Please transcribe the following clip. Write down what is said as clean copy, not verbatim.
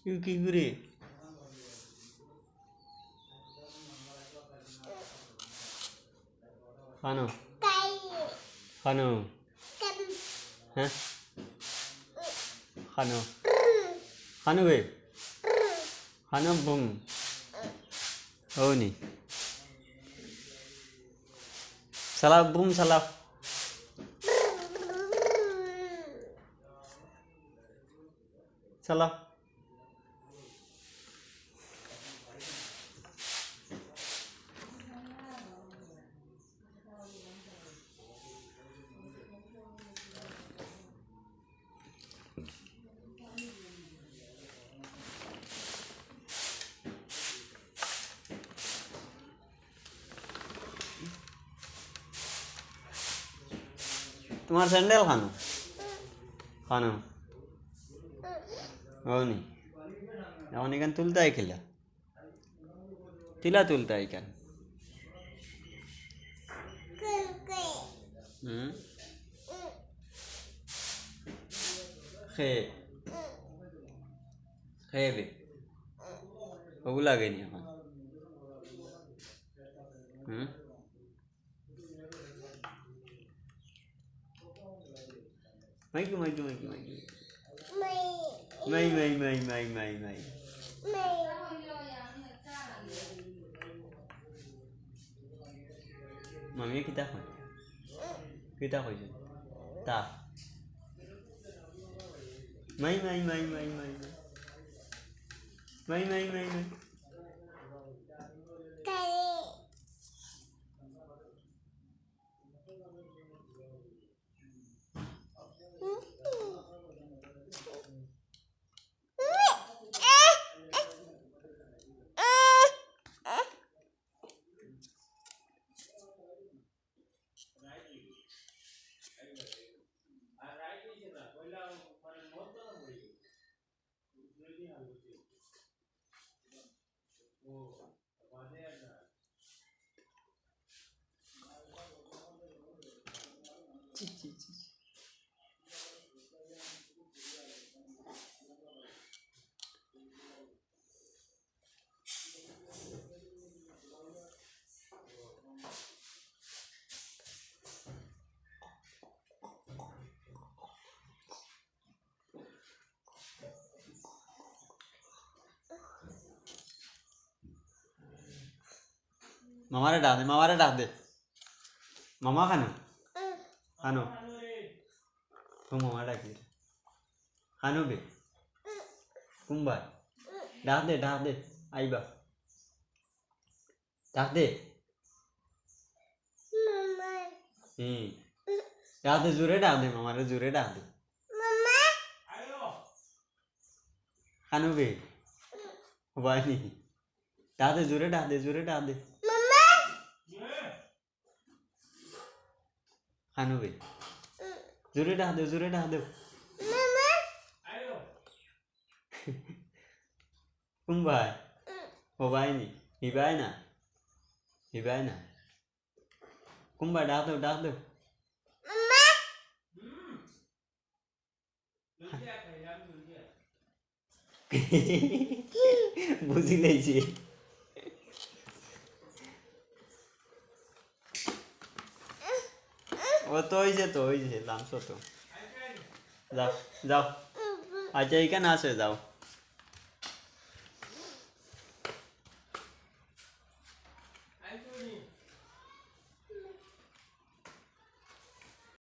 কি করে খানো খানো হ্যাঁ খানো খানো বে খানো বুম হওনি সালাব বুম সালাব সালাব তোমার স্যান্ডেল খানো খানো হওনি এখন এখান তুলতে হয় খেলা তিলা তুলতে হয় কেন খেয়ে খেয়ে বে ওগু লাগেনি এখন মাইকু মাইকু মাইকু মাইকু মাই মাই মাই মাই মাই মাই মামিয়ে কিতা হয় কিতা কইছে তা মাই মাই মাই মাই মাই মাই মাই মাই মাই মামারে ডাক দে মামা খানো খানো তো মামা ডাকি খানো বে কুম্বাই ডাক দে আইবা ডাক দে ডাক দে জোরে ডাক দে মামারে জোরে ডাক দে খানো বে হবাই নি ডাক দে জোরে ডাক দে খানো বে জোরে ডাক দে কুম্বাই হবাই নি হিবাই না কুম্বাই ডাক দে বুঝি লেছি ও তো হয়েছে লামছো তো যাও আচ্ছা এখানে আসে যাও